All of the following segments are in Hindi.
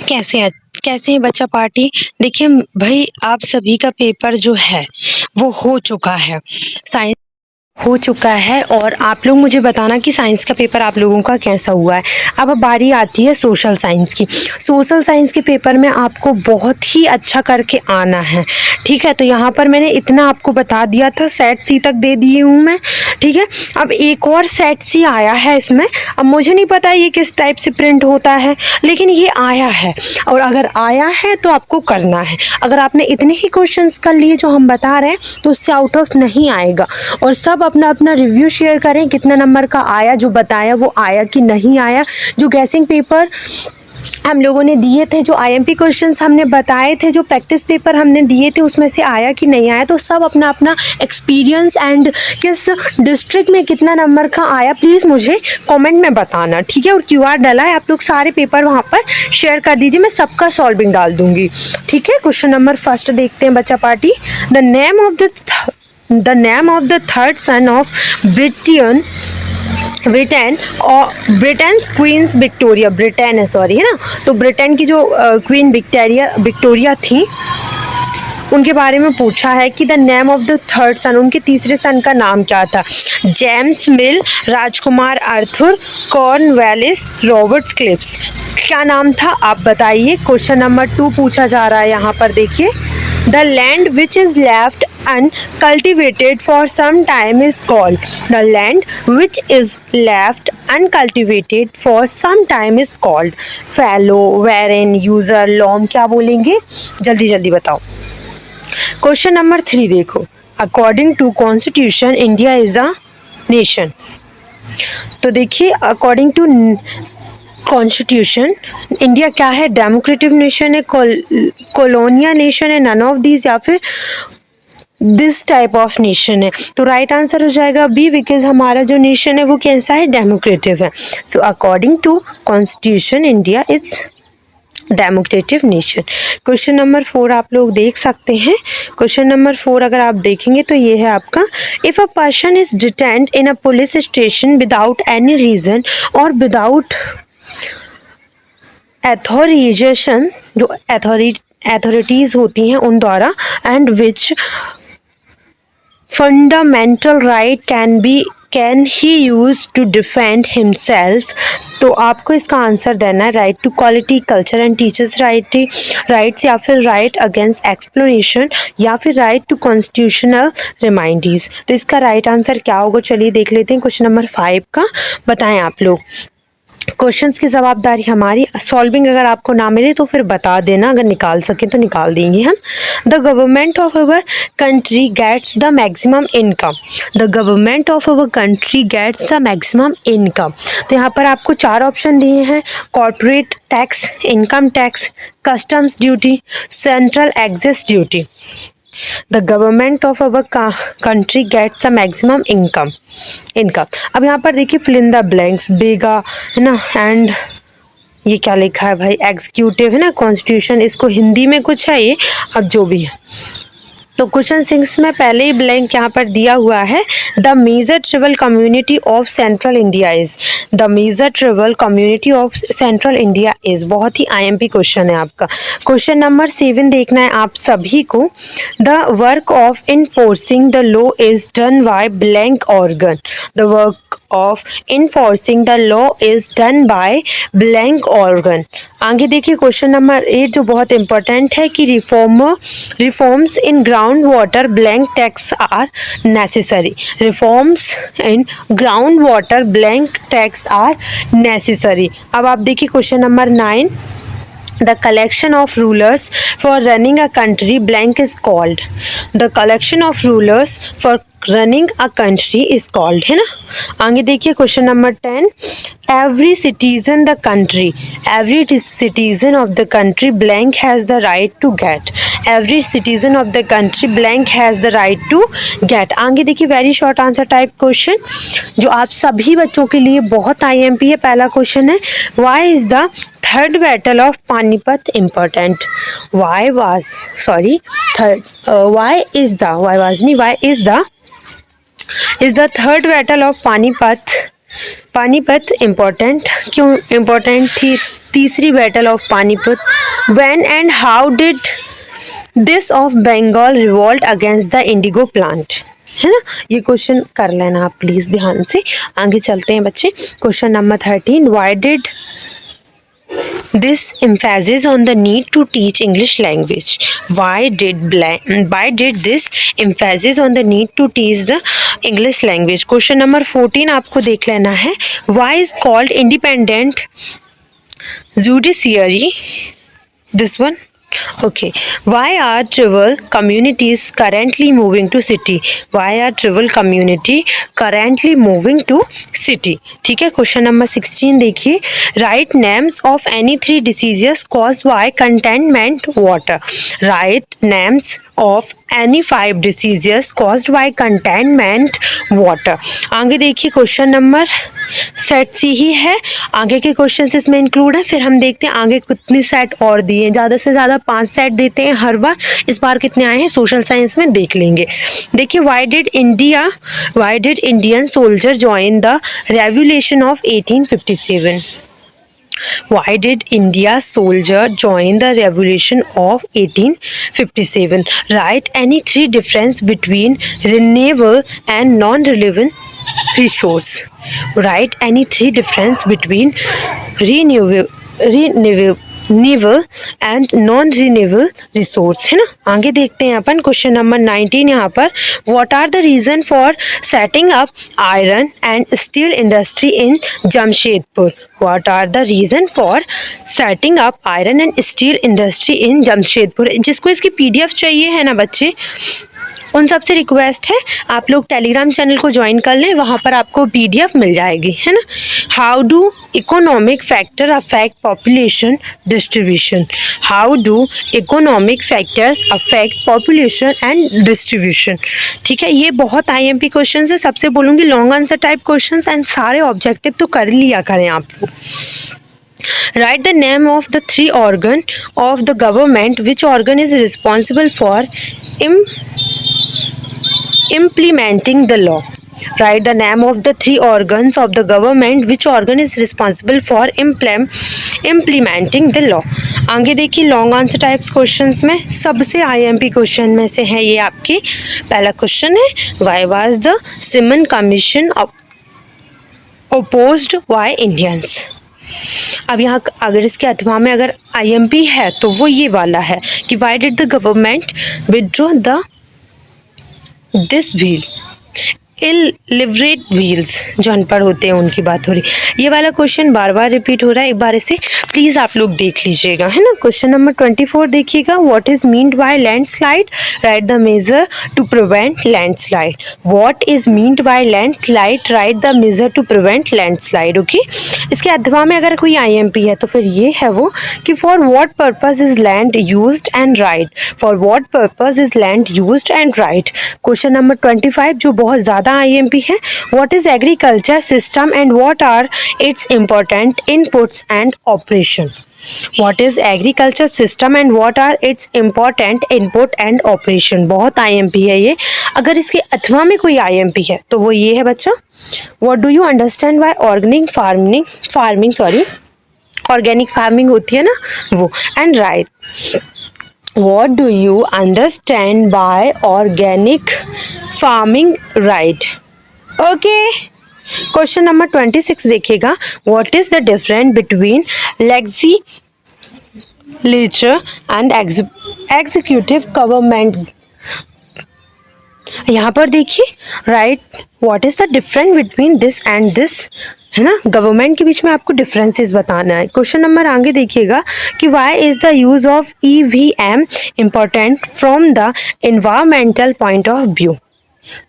कैसे हैं बच्चा पार्टी। देखिए भाई, आप सभी का पेपर जो है वो हो चुका है, साइंस हो चुका है। और आप लोग मुझे बताना कि साइंस का पेपर आप लोगों का कैसा हुआ है। अब बारी आती है सोशल साइंस की। सोशल साइंस के पेपर में आपको बहुत ही अच्छा करके आना है, ठीक है। तो यहाँ पर मैंने इतना आपको बता दिया था, सेट सी तक दे दी हूँ मैं, ठीक है। अब एक और सेट सी आया है इसमें। अब मुझे नहीं पता ये किस टाइप से प्रिंट होता है, लेकिन ये आया है। और अगर आया है तो आपको करना है। अगर आपने इतने ही क्वेश्चंस कर लिए जो हम बता रहे हैं तो उससे आउट ऑफ नहीं आएगा। और सब अपना अपना रिव्यू शेयर करें, कितना नंबर का आया, जो बताया वो आया कि नहीं आया। जो गैसिंग पेपर हम लोगों ने दिए थे, जो आईएमपी क्वेश्चंस हमने बताए थे, जो प्रैक्टिस पेपर हमने दिए थे, उसमें से आया कि नहीं आया। तो सब अपना अपना एक्सपीरियंस एंड किस डिस्ट्रिक्ट में कितना नंबर का आया प्लीज़ मुझे कमेंट में बताना, ठीक है। और क्यूआर डाला है, आप लोग सारे पेपर वहाँ पर शेयर कर दीजिए, मैं सबका सॉल्विंग डाल दूँगी, ठीक है। क्वेश्चन नंबर फर्स्ट देखते हैं बच्चा party. The name of the third son of Britain's queens Victoria, Britain है सॉरी, है ना। तो ब्रिटेन की जो क्वीन विक्टोरिया थी, उनके बारे में पूछा है कि the name of the third son, उनके तीसरे सन का नाम क्या था। जेम्स मिल, राजकुमार आर्थर, कॉर्नवालिस, रॉबर्ट क्लिप्स, क्या नाम था आप बताइए। क्वेश्चन नंबर 2 पूछा जा रहा है यहाँ पर, देखिए। The land which is left uncultivated for some time is called, the land which is left uncultivated for some time is called, fallow, barren, user, loam, क्या बोलेंगे जल्दी जल्दी बताओ। क्वेश्चन नंबर 3 देखो। According to constitution India is a nation. तो देखिए, अकॉर्डिंग टू कॉन्स्टिट्यूशन इंडिया क्या है, डेमोक्रेटिक नेशन है, कॉलोनियल नेशन है, नन ऑफ दीज, या फिर दिस टाइप ऑफ नेशन है। तो राइट आंसर हो जाएगा बी, बिकॉज हमारा जो नेशन है वो कैसा है, डेमोक्रेटिव है। So according to constitution India is democratic nation. Question number 4 आप लोग देख सकते हैं। क्वेश्चन नंबर 4 अगर आप देखेंगे तो ये है आपका, if a person is detained in a police station without any reason और विदाउट एथोराइजेशन, जो अथॉरिटीज होती हैं उन द्वारा, and which fundamental right can he use to defend himself. तो आपको इसका आंसर देना है right to quality, culture and teachers rights, या फिर राइट अगेंस्ट एक्सप्लोरेशन, या फिर राइट टू कॉन्स्टिट्यूशनल रिमाइंडर्स। तो इसका राइट आंसर क्या होगा, चलिए देख लेते हैं। क्वेश्चन नंबर 5 का बताएं आप लोग। क्वेश्चंस की जवाबदारी हमारी, सॉल्विंग अगर आपको ना मिले तो फिर बता देना, अगर निकाल सकें तो निकाल देंगे हम। The government of our country gets the maximum income, the government of our country gets the maximum income. तो यहाँ पर आपको 4 ऑप्शन दिए हैं, corporate tax, income tax, customs duty, central excise duty. The government of our country gets the maximum income. अब यहाँ पर देखिए fill in the blanks, Baiga है ना, एंड ये क्या लिखा है भाई, एग्जीक्यूटिव है ना, कॉन्स्टिट्यूशन, इसको हिंदी में कुछ है ये, अब जो भी है। तो क्वेश्चन 6 में पहले ही ब्लैंक यहाँ पर दिया हुआ है, the major tribal community of central India is, the major tribal community of central India is, बहुत ही आईएमपी क्वेश्चन है आपका। क्वेश्चन नंबर 7 देखना है आप सभी को, the work of enforcing the law is done by blank organ, the work of enforcing the law is done by blank organ. आगे देखिए क्वेश्चन नंबर 8 जो बहुत इंपॉर्टेंट है कि reforms in ground water blank tax are necessary, reforms in ground water blank tax are necessary. अब आप देखिए question number 9, the collection of rulers for running a country blank is called, the collection of rulers for running a country is called, है ना। आगे देखिए question number 10, every citizen of the country blank has the right to get, every citizen of the country blank has the right to get। आगे देखिए very short answer type question जो आप सभी बच्चों के लिए बहुत आईएमपी है। पहला क्वेश्चन है, why is the third battle of Panipat important? Why is the third battle of Panipat important, क्यों इम्पोर्टेंट थी तीसरी battle of Panipat, when and how did this of Bengal revolt against the indigo plant, है ना। ये क्वेश्चन कर लेना आप प्लीज ध्यान से। आगे चलते हैं बच्चे, question number 13, why did this emphasis on the need to teach English language? Why did this emphasis on the need to teach the English language? Question number 14 आपको देख लेना है। Why is called independent judiciary? This one. Okay. Why are tribal communities currently moving to city? Why are tribal community currently moving to city? ठीक है। क्वेश्चन नंबर 16 देखिए, right names of any 3 diseases caused by containment water. Write names of any 5 diseases caused by containment water. आगे देखिए, क्वेश्चन नंबर सेट सी ही है, आगे के क्वेश्चन इसमें इंक्लूड है। फिर हम देखते हैं आगे कितने सेट और दिए, ज़्यादा से ज़्यादा 5 सेट देते हैं हर बार। इस बार कितने आए हैं सोशल साइंस में देख लेंगे। देखिए, why did Indian soldier join the revolution of 1857? Why did India soldier join the revolution of 1857? Write any 3 difference between renewable and non-renewable resource. Write any 3 difference between renewable and non renewable resource, है ना। आगे देखते हैं अपन क्वेश्चन नंबर 19 यहाँ पर, what are the reason for setting up iron and steel industry in Jamshedpur? What are the reason for setting up iron and steel industry in Jamshedpur? जिसको इसकी PDF चाहिए है ना बच्चे, उन सबसे रिक्वेस्ट है आप लोग टेलीग्राम चैनल को ज्वाइन कर लें, वहाँ पर आपको PDF मिल जाएगी, है ना। How do economic factor affect population distribution? How do economic factors affect population and distribution? ठीक है, ये बहुत IMP क्वेश्चन है, सबसे बोलूँगी long answer type question and सारे ऑब्जेक्टिव तो कर लिया करें आप लोग। Write the name of the 3 organ of the government. Which organ is responsible for implementing the law? Write the name of the 3 organs of the government. Which organ is responsible for implementing the law? आगे देखिए, लॉन्ग आंसर टाइप्स क्वेश्चंस में सबसे IMP क्वेश्चन में से है ये आपकी पहला क्वेश्चन है, Why was the Simon Commission opposed by Indians? अब यहाँ अगर इसके अथवा में अगर IMP है तो वो ये वाला है कि Why did the government withdraw this bill? Illiterate व्हील्स जो अनपढ़ होते हैं उनकी बात हो रही। ये वाला क्वेश्चन बार बार रिपीट हो रहा है, एक बार इसे प्लीज़ आप लोग देख लीजिएगा, है ना। क्वेश्चन नंबर 24 देखिएगा, what is meant by landslide? Write the measure to prevent landslide. What is meant by landslide? Write the measure to prevent landslide. Okay, इसके अथवा में अगर कोई IMP है तो फिर ये है वो कि for what purpose is land used and right? For what purpose is land used and right? Question number 25 जो बहुत ज़्यादा IMP है, what is agriculture system and what are its important inputs and operation? What is agriculture system and what are its important input and operation? बहुत IMP है ये। अगर इसके अथवा में कोई IMP है तो वो ये है बच्चा, What do you understand by organic farming? Organic farming होती है ना वो, and right What do you understand by organic farming? Right. Okay. Question number 26 देखिएगा, What is the difference between legislature and executive government? यहाँ पर देखिए, right what is the difference between this and this, है ना। गवर्नमेंट के बीच में आपको डिफरेंसेस बताना है। क्वेश्चन नंबर आगे देखिएगा कि why is the use of EVM important from the environmental point of view?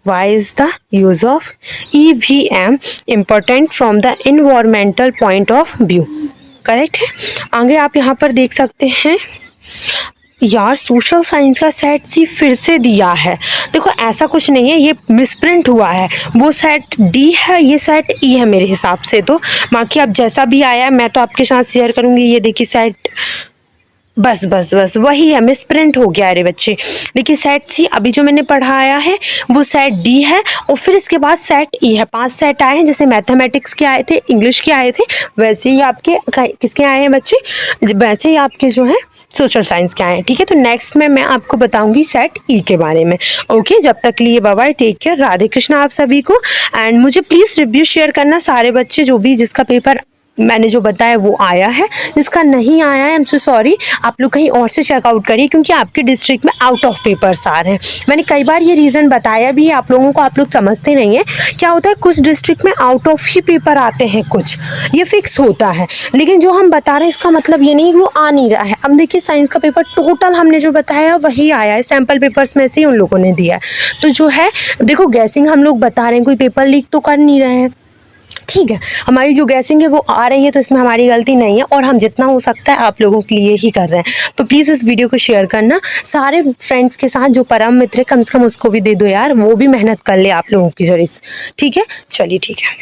Why is the use of EVM important from the environmental point of view? Correct है। आगे आप यहाँ पर देख सकते हैं, यार सोशल साइंस का सेट सी फिर से दिया है। देखो ऐसा कुछ नहीं है, ये मिसप्रिंट हुआ है, वो सेट D है, ये सेट E है मेरे हिसाब से। तो बाकी आप जैसा भी आया है मैं तो आपके साथ शेयर करूँगी। ये देखिए सेट बस बस बस वही है, मिसप्रिंट हो गया। अरे बच्चे देखिए, सेट सी अभी जो मैंने पढ़ाया है वो सेट डी है, और फिर इसके बाद सेट ई है। 5 सेट आए हैं, जैसे मैथमेटिक्स के आए थे, इंग्लिश के आए थे, वैसे ही आपके किसके आए हैं बच्चे, वैसे ही आपके जो है सोशल साइंस के आए हैं। ठीक है, तो नेक्स्ट में मैं आपको बताऊंगी सेट ई के बारे में। ओके, जब तक लिए bye bye, take care, Radhe Krishna आप सभी को। एंड मुझे प्लीज़ रिव्यू शेयर करना, सारे बच्चे जो भी जिसका पेपर मैंने जो बताया वो आया है, जिसका नहीं आया है आई एम सो सॉरी, आप लोग कहीं और से चेकआउट करिए, क्योंकि आपके डिस्ट्रिक्ट में आउट ऑफ पेपर्स आ रहे हैं। मैंने कई बार ये रीज़न बताया भी है आप लोगों को, आप लोग समझते नहीं हैं। क्या होता है, कुछ डिस्ट्रिक्ट में आउट ऑफ ही पेपर आते हैं, कुछ ये फिक्स होता है, लेकिन जो हम बता रहे हैं इसका मतलब ये नहीं वो आ नहीं रहा है। अब देखिए, साइंस का पेपर टोटल हमने जो बताया वही आया है, सैम्पल पेपर्स में से ही उन लोगों ने दिया है। तो जो है देखो, गैसिंग हम लोग बता रहे हैं, कोई पेपर लीक तो कर नहीं रहे हैं। ठीक है, हमारी जो गैसिंग है वो आ रही है, तो इसमें हमारी गलती नहीं है, और हम जितना हो सकता है आप लोगों के लिए ही कर रहे हैं। तो प्लीज़ इस वीडियो को शेयर करना सारे फ्रेंड्स के साथ, जो परम मित्र है कम से कम उसको भी दे दो यार, वो भी मेहनत कर ले आप लोगों की जरिए। ठीक है, चलिए ठीक है।